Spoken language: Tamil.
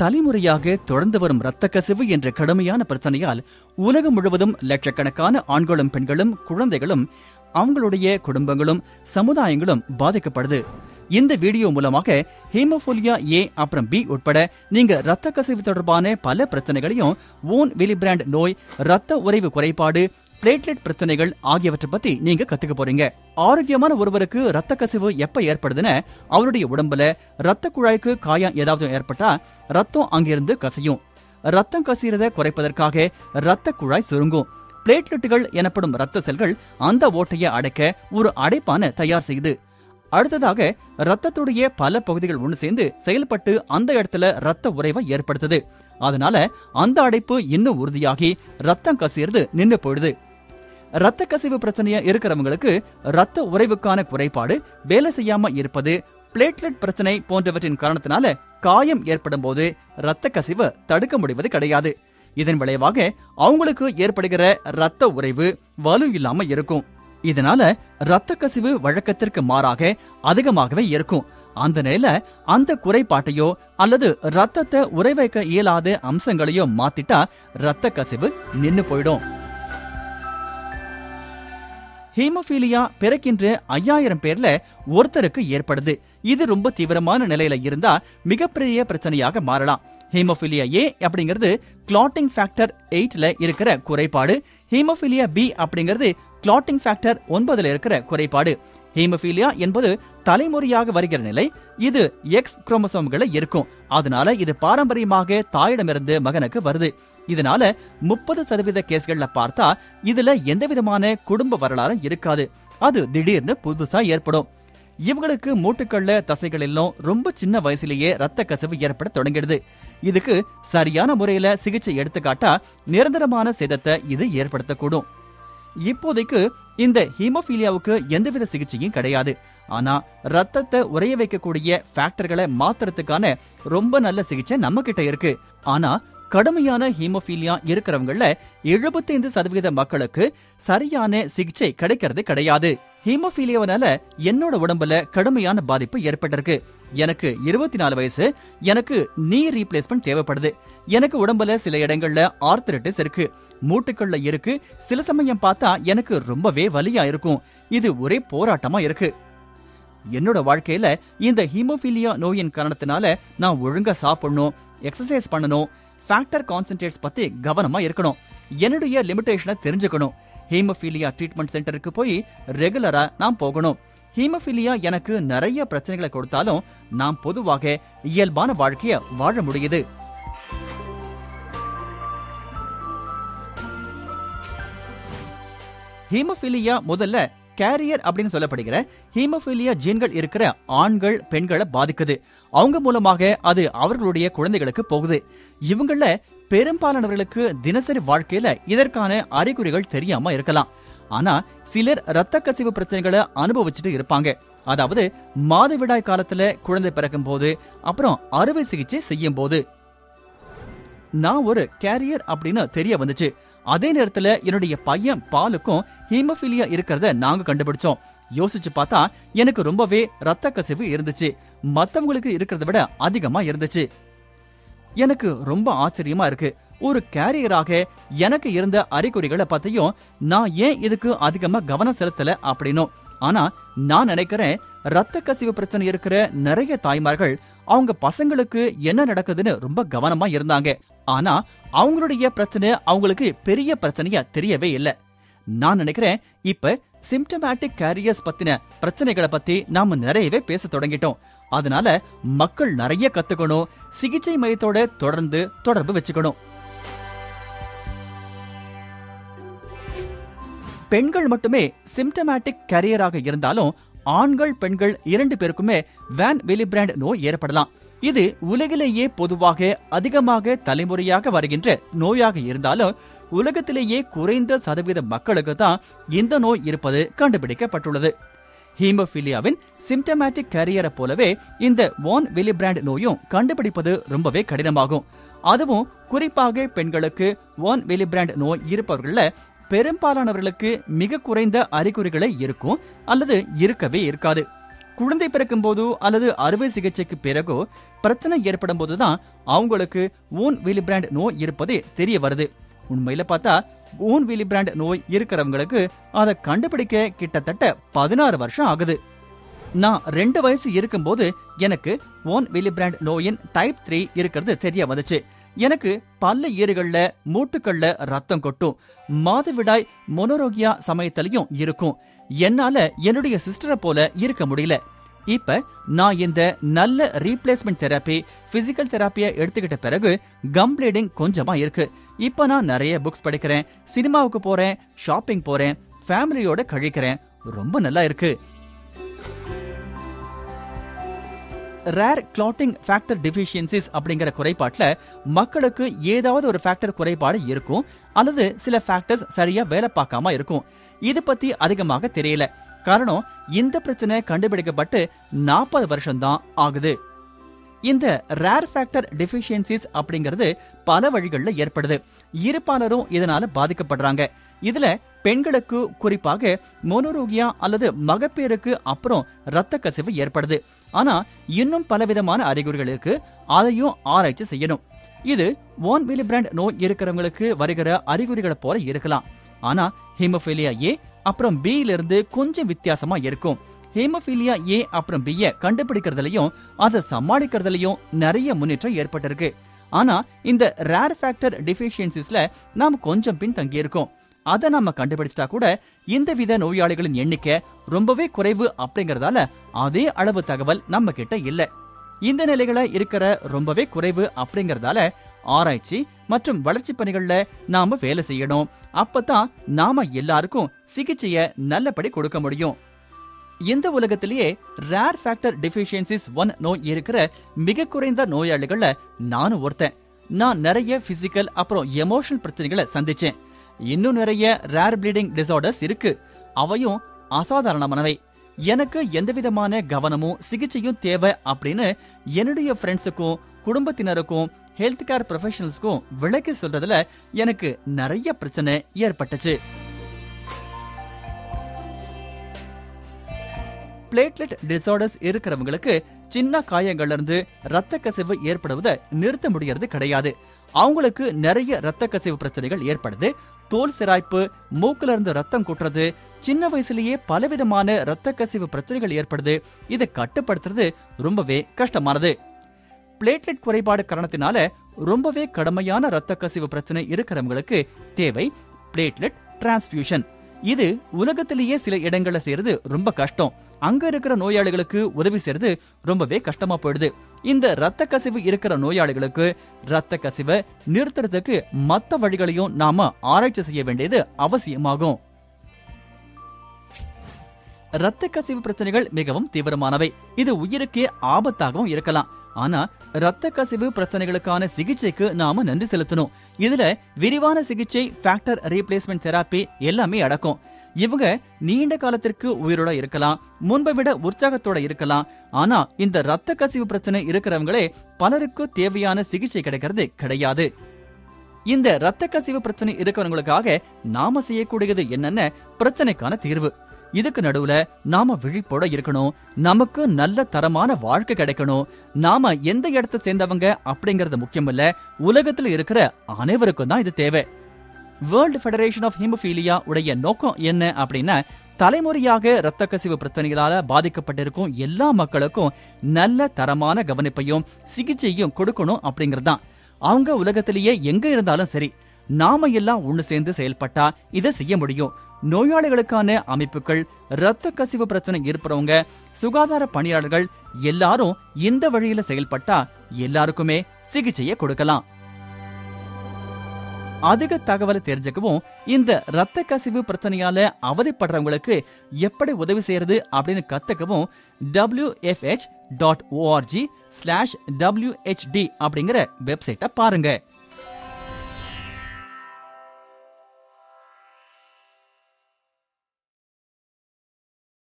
தலைமுறையாக தொடர்ந்து வரும் இரத்த கசிவு என்ற கடுமையான பிரச்சனையால் உலகம் முழுவதும் லட்சக்கணக்கான ஆண்களும் பெண்களும் குழந்தைகளும் அவங்களுடைய குடும்பங்களும் சமுதாயங்களும் பாதிக்கப்படுது. இந்த வீடியோ மூலமாக ஹீமோஃபிலியா ஏ அப்புறம் பி உட்பட நீங்க இரத்த கசிவு தொடர்பான பல பிரச்சனைகளையும், வோன் வில்லிபிராண்ட் நோய், இரத்த உறைவு குறைபாடு, பிளேட்லெட் பிரச்சனைகள் ஆகியவற்றை பத்தி நீங்க கத்துக்க போறீங்க. ஆரோக்கியமான ஒருவருக்கு இரத்த கசிவு எப்ப ஏற்படுதுன்னு, அவருடைய உடம்புல இரத்த குழாய்க்கு காயம் ஏதாவது ஏற்பட்டா ரத்தம் அங்கிருந்து கசியும். ரத்தம் கசியறத குறைப்பதற்காக இரத்த குழாய் சுருங்கும். பிளேட்லெட்டுகள் எனப்படும் இரத்த செல்கள் அந்த ஓட்டையை அடைக்க ஒரு அடைப்பான தயார் செய்யுது. அடுத்ததாக ரத்தத்துடைய பல பகுதிகள் ஒன்று சேர்ந்து செயல்பட்டு அந்த இடத்துல ரத்த உறைவை ஏற்படுத்துது. அதனால அந்த அடைப்பு இன்னும் உறுதியாகி ரத்தம் கசியறது நின்று போயிடுது. இரத்த கசிவு பிரச்சனையா இருக்கிறவங்களுக்கு இரத்த உறைவுக்கான குறைபாடு, வேலை செய்யாம இருப்பது, பிளேட்லெட் பிரச்சனை போன்றவற்றின் காரணத்தினால காயம் ஏற்படும் போது இரத்த கசிவு தடுக்க முடிவது கிடையாது. இதன் விளைவாக அவங்களுக்கு ஏற்படுகிற இரத்த உறைவு வலு இல்லாம இருக்கும். இதனால இரத்த கசிவு வழக்கத்திற்கு மாறாக அதிகமாகவே இருக்கும். அந்த நிலையில அந்த குறைபாட்டையோ அல்லது ரத்தத்தை உறைவைக்க இயலாத அம்சங்களையோ மாத்திட்டா இரத்த கசிவு நின்னு போயிடும். ஹீமோஃபீலியா பிறக்கின்ற 5000 பேர்ல ஒருத்தருக்கு ஏற்படுது. இது ரொம்ப தீவிரமான நிலையில இருந்தா மிகப்பெரிய பிரச்சனையாக மாறலாம். ஹீமோஃபிலியா ஏ அப்படிங்கிறது கிளாட்டிங் ஃபேக்டர் 8ல இருக்கிற குறைபாடு. ஹீமோஃபிலியா பி அப்படிங்கிறது கிளாட்டிங் ஃபேக்டர் 9ல இருக்கிற குறைபாடு. ஹீமோஃபிலியா என்பது தலைமுறையாக வருகிற நிலை. இது எக்ஸ் குரோமோசோம்களை இருக்கும். அதனால இது பாரம்பரியமாக தாயிடமிருந்து மகனுக்கு வருது. இதனால 30% கேஸ்கள்ல பார்த்தா இதுல எந்த விதமான குடும்ப வரலாறும் இருக்காது. அது திடீர்னு புதுசா ஏற்படும். இவங்களுக்கு மூட்டுக்கள்ள தசைகள் எல்லாம் ரொம்ப சின்ன வயசுலயே இரத்த கசிவு ஏற்பட தொடங்கிடுது. இதுக்கு சரியான முறையில சிகிச்சை எடுத்துக்காட்டா நிரந்தரமான சேதத்தை இது ஏற்படுத்தக்கூடும். இப்போதைக்கு இந்த ஹீமோஃபீலியாவுக்கு எந்தவித சிகிச்சையும் கிடையாது. ஆனா ரத்தத்தை உறைய வைக்கக்கூடிய ஃபேக்டர்களை மாத்துறதுக்கான ரொம்ப நல்ல சிகிச்சை நம்ம கிட்ட இருக்கு. ஆனா கடுமையான ஹீமோஃபீலியா இருக்கிறவங்கள 75% மக்களுக்கு சரியான சிகிச்சை கிடைக்கிறது கிடையாது. ஹீமோஃபீலியாவனால என்னோட உடம்புல கடுமையான பாதிப்பு ஏற்பட்டிருக்கு. எனக்கு 24 வயசு. எனக்கு நீ ரீப்ளேஸ்மெண்ட் தேவைப்படுது. எனக்கு உடம்புல சில இடங்கள்ல ஆர்த்தரைட்டிஸ் இருக்கு, மூட்டுக்கள்ல இருக்கு. சில சமயம் பார்த்தா எனக்கு ரொம்பவே வலியா இருக்கும். இது ஒரே போராட்டமா இருக்கு. என்னோட வாழ்க்கையில இந்த ஹீமோஃபீலியா நோயின் காரணத்தினால நான் ஒழுங்கா சாப்பிடணும், எக்ஸசைஸ் பண்ணணும், ஃபேக்டர் கான்சென்ட்ரேட்ஸ் பத்தி கவனமா இருக்கணும், என்னுடைய லிமிட்டேஷனை தெரிஞ்சுக்கணும். ஹீமோஃபீலியா ட்ரீட்மெண்ட் சென்டருக்கு போய் ரெகுலரா நான் போகணும். ஹீமோஃபீலியா எனக்கு நிறைய பிரச்சனைகளை கொடுத்தாலும் நான் பொதுவாக இயல்பான வாழ்க்கைய வாழ முடியுது. ஹீமோஃபீலியா முதல்ல கேரியர் அப்படின்னு சொல்லப்படுகிற ஹீமோஃபீலியா ஜீன்கள் இருக்கிற ஆண்கள் பெண்களை பாதிக்குது. அவங்க மூலமாக அது அவர்களுடைய குழந்தைகளுக்கு போகுது. இவங்கள பெரும்பாலானவர்களுக்கு தினசரி வாழ்க்கையில இதற்கான அறிகுறிகள் தெரியாம இருக்கலாம். ஆனா சிலர் இரத்த கசிவு பிரச்சனைகளை அனுபவிச்சுட்டு இருப்பாங்க. அதாவது மாதவிடாய் காலத்துல குழந்தை பிறக்கும் போது, அப்புறம் அறுவை சிகிச்சை செய்யும் போது. நான் ஒரு கேரியர் அப்படின்னு தெரிய வந்துச்சு. அதே நேரத்துல என்னுடைய பையன் பாலுக்கும் ஹீமோஃபீலியா இருக்கிறத நாங்க கண்டுபிடிச்சோம். யோசிச்சு பார்த்தா எனக்கு ரொம்பவே இரத்த கசிவு இருந்துச்சு. மத்தவங்களுக்கு இருக்கிறத விட அதிகமா இருந்துச்சு. எனக்கு ரொம்ப ஆச்சரியமா இருக்கு. ஒரு கேரியராக எனக்கு இருந்த அறிகுறிகளை பத்தியும் நான் ஏன் இதுக்கு அதிகமா கவனம் செலுத்தல அப்படின்னும். ஆனா நான் நினைக்கிறேன், இரத்த கசிவு பிரச்சனை இருக்கிற நிறைய தாய்மார்கள் அவங்க பசங்களுக்கு என்ன நடக்குதுன்னு ரொம்ப கவனமா இருந்தாங்க. ஆனா அவங்களுடைய பிரச்சனை அவங்களுக்கு பெரிய பிரச்சனையா தெரியவே இல்லை. நான் நினைக்கிறேன் இப்ப சிம்டமேட்டிக் கேரியர்ஸ் பத்தின பிரச்சனைகளை பத்தி நாம நிறையவே பேச தொடங்கிட்டோம். அதனால மக்கள் நிறைய கத்துக்கணும், சிகிச்சை மையத்தோட தொடர்ந்து தொடர்பு வச்சுக்கணும். பெண்கள் மட்டுமே சிம்டமேட்டிக் கேரியராக இருந்தாலும் ஆண்கள் பெண்கள் 2 பேருக்குமே வான் வில்லிபிராண்ட் நோய் ஏற்படலாம். இது உலகிலேயே பொதுவாக அதிகமாக தலைமுறையாக வருகின்ற நோயாக இருந்தாலும் உலகத்திலேயே குறைந்த சதவீத மக்களுக்கு தான் இந்த நோய் இருப்பது கண்டுபிடிக்கப்பட்டுள்ளது. ஹீமோஃபீலியாவின் சிம்டமேட்டிக் கேரியரை போலவே இந்த வான் வில்லிபிராண்ட் நோயும் கண்டுபிடிப்பது ரொம்பவே கடினமாகும். அதுவும் குறிப்பாக பெண்களுக்கு வான் வில்லிபிராண்ட் நோய் இருப்பவர்கள பெரும்பாலானவர்களுக்கு மிக குறைந்த அறிகுறிகளே இருக்கும் அல்லது இருக்கவே இருக்காது. குழந்தை பிறக்கும் போதோ அல்லது அறுவை சிகிச்சைக்கு பிறகோ பிரச்சனை ஏற்படும் போதுதான் அவங்களுக்கு ஓன் வில்லிபிராண்ட் நோய் இருப்பதே தெரிய வருது. உண்மையில பார்த்தா ஓன் வில்லிபிராண்ட் நோய் இருக்கிறவங்களுக்கு அதை கண்டுபிடிக்க கிட்டத்தட்ட 16 வருஷம் ஆகுது. நான் 2 வயசு இருக்கும்போது எனக்கு ஓன் வில்லிபிராண்ட் நோயின் டைப் 3 இருக்கிறது தெரிய வந்துச்சு. எனக்கு பல்ல ஈறுகள்ல மூட்டுக்கள்ல ரத்தம் கொட்டும், மாதவிடாய் மொனோரோகியா சமயத்திலையும் இருக்கும். என்னால என்னுடைய சிஸ்டரை போல இருக்க முடியல. இப்ப நான் இந்த நல்ல ரீப்ளேஸ்மெண்ட் தெரப்பி, பிசிக்கல் தெரப்பியை எடுத்துக்கிட்ட பிறகு கம் ப்ளீடிங் கொஞ்சமா இருக்கு. இப்ப நான் நிறைய புக்ஸ் படிக்கிறேன், சினிமாவுக்கு போறேன், ஷாப்பிங் போறேன், ஃபேமிலியோட கழிக்கிறேன். ரொம்ப நல்லா இருக்கு. ரேர் கிளாட்டிங் ஃபேக்டர் டெஃபிஷியன்சிஸ் அப்படிங்கிற குறைபாட்டுல மக்களுக்கு ஏதாவது ஒரு ஃபேக்டர் குறைபாடு இருக்கும், அல்லது சில ஃபேக்டர்ஸ் சரியா வேலை பார்க்காம இருக்கும். இது பத்தி அதிகமாக தெரியல. காரணம், இந்த பிரச்சனை கண்டுபிடிக்கப்பட்டு 40 வருஷம் தான் ஆகுது. இந்த ரேர் ஃபேக்டர் டெஃபிஷியன்சிஸ் அப்படிங்கிறது பல வழிகளில் ஏற்படுது. இருப்பாளரும் இதனால பாதிக்கப்படுறாங்க. இதுல பெண்களுக்கு குறிப்பாக மோனோரோகியா அல்லது மகப்பேறுக்கு அப்புறம் இரத்த கசிவு ஏற்படுது. ஆனா இன்னும் பலவிதமான அறிகுறிகள் இருக்கு, அதையும் ஆராய்ச்சி செய்யணும். இது ஓன் வில்லிபிராண்ட் நோய் இருக்கிறவங்களுக்கு வருகிற அறிகுறிகளை போல இருக்கலாம். ஆனா ஹீமோஃபீலியா ஏ அப்புறம் பி இருந்து கொஞ்சம் வித்தியாசமா இருக்கும். ஹீமோஃபீலியா ஏ அப்புறம் பி கண்டுபிடிக்கிறதுலயும் அதை சமாளிக்கிறதுலயும் நிறைய முன்னேற்றம் ஏற்பட்டிருக்கு. ஆனா இந்த ரேர் ஃபேக்டர் டெஃபிஷியன்சிஸ்ல நாம் கொஞ்சம் பின் தங்கி இருக்கோம். அதை நாம கண்டுபிடிச்சிட்டா கூட இந்த வித நோயாளிகளின் எண்ணிக்கை ரொம்பவே குறைவு அப்படிங்கறதால அதே அளவு தகவல் நம்ம கிட்ட இல்ல. இந்த நிலைகளை இருக்கிற ரொம்பவே குறைவு அப்படிங்கறதால ஆராய்ச்சி மற்றும் வளர்ச்சி பணிகள்ல நாம வேலை செய்யணும். அப்பதான் நாம எல்லாருக்கும் சிகிச்சையை நல்லபடி கொடுக்க முடியும். இந்த உலகத்திலேயே ரேர் ஃபேக்டர் டெஃபிஷியன்சிஸ் 1 நோய் இருக்கிற மிக குறைந்த நோயாளிகள்ல நானும் ஒருத்தன். நான் நிறைய பிசிக்கல் அப்புறம் எமோஷனல் பிரச்சனைகளை சந்திச்சேன். இன்னும் நிறைய ரேர் ப்ளீடிங் டிசார்டர்ஸ் இருக்கு, அவையும் அசாதாரணமானவை. எனக்கு எந்த விதமான கவனமும் சிகிச்சையும் தேவை அப்படின்னு என்னுடைய ஃப்ரெண்ட்ஸுக்கும் குடும்பத்தினருக்கும் ஹெல்த் கேர் ப்ரொஃபஷனல்ஸ்க்கும் விளக்கி சொல்றதுல எனக்கு நிறைய பிரச்சனை ஏற்பட்டுச்சு. பிளேட்லெட் டிசார்டர்ஸ் இருக்கிறவங்களுக்கு சின்ன காயங்கள்ல இருந்து ரத்த கசிவு ஏற்படுவதை நிறுத்த முடியறது கிடையாது. அவங்களுக்கு நிறைய ரத்த கசிவு பிரச்சனைகள் ஏற்படுது. தோல் சிராய்ப்பு, மூக்குல இருந்து ரத்தம் கொட்டுறது, சின்ன வயசுலயே பலவிதமான ரத்த கசிவு பிரச்சனைகள் ஏற்படுது. இதை கட்டுப்படுத்துறது ரொம்பவே கஷ்டமானது. பிளேட்லெட் குறைபாடு காரணத்தினால ரொம்பவே கடுமையான ரத்த கசிவு பிரச்சனை இருக்கிறவங்களுக்கு தேவை பிளேட்லெட் டிரான்ஸ்ஃபியூஷன். இது உலகத்திலேயே சில இடங்கள்ல செய்யறது ரொம்ப கஷ்டம். அங்க இருக்கிற நோயாளிகளுக்கு உதவி செய்யறது ரொம்பவே கஷ்டமா போயிடுது. இந்த ரத்த கசிவு இருக்கிற நோயாளிகளுக்கு ரத்த கசிவை நிறுத்துறதுக்கு மற்ற வழிகளையும் நாம ஆராய்ச்சி செய்ய வேண்டியது அவசியமாகும். ரத்த கசிவு பிரச்சனைகள் மிகவும் தீவிரமானவை. இது உயிருக்கே ஆபத்தாகவும் இருக்கலாம். ஆனா ரத்த கசிவு பிரச்சனைகளுக்கான சிகிச்சைக்கு நாம நன்றி செலுத்தணும். இதுல விரிவான சிகிச்சை, ஃபேக்டர் ரீப்ளேஸ்மெண்ட் தெரப்பி எல்லாமே அடக்கும். இவங்க நீண்ட காலத்திற்கு உயிரோட இருக்கலாம், முன்பை விட உற்சாகத்தோட இருக்கலாம். ஆனா இந்த ரத்த கசிவு பிரச்சனை இருக்கிறவங்களே பலருக்கு தேவையான சிகிச்சை கிடைக்கிறது கிடையாது. இந்த ரத்த கசிவு பிரச்சனை இருக்கிறவங்களுக்காக நாம செய்யக்கூடியது என்னென்ன? பிரச்சனைக்கான தீர்வு. இதுக்கு நடுவுல நாம விழிப்போட இருக்கணும். நமக்கு நல்ல தரமான வாழ்க்கை கிடைக்கணும். நாம எந்த இடத்தை சேர்ந்தவங்க அப்படிங்கறது முக்கியம் இல்ல, உலகத்துல இருக்கிற அனைவருக்கும் தான் இது தேவை. வேர்ல்ட் ஃபெடரேஷன் ஆஃப் ஹீமோஃபீலியா உடைய நோக்கம் என்ன அப்படின்னா, தலைமுறையாக ரத்த கசிவு பிரச்சனைகளால பாதிக்கப்பட்டிருக்கும் எல்லா மக்களுக்கும் நல்ல தரமான கவனிப்பையும் சிகிச்சையும் கொடுக்கணும் அப்படிங்கறதுதான். அவங்க உலகத்திலேயே எங்க இருந்தாலும் சரி, நாம எல்லாம் ஒண்ணு சேர்ந்து செயல்பட்டா இதை செய்ய முடியும். நோயாளிகளுக்கான அமைப்புகள், ரத்த கசிவு பிரச்சனை இருப்பவங்க, சுகாதார பணியாளர்கள் எல்லாரும் இந்த வழியில செயல்பட்டா எல்லாருக்குமே சிகிச்சையை கொடுக்கலாம். அதிக தகவலை தெரிஞ்சுக்கவும், இந்த ரத்த கசிவு பிரச்சனையால அவதிப்படுறவங்களுக்கு எப்படி உதவி செய்யறது அப்படின்னு கத்துக்கவும் wfh.org/WHD அப்படிங்கிற வெப்சைட்டை பாருங்க.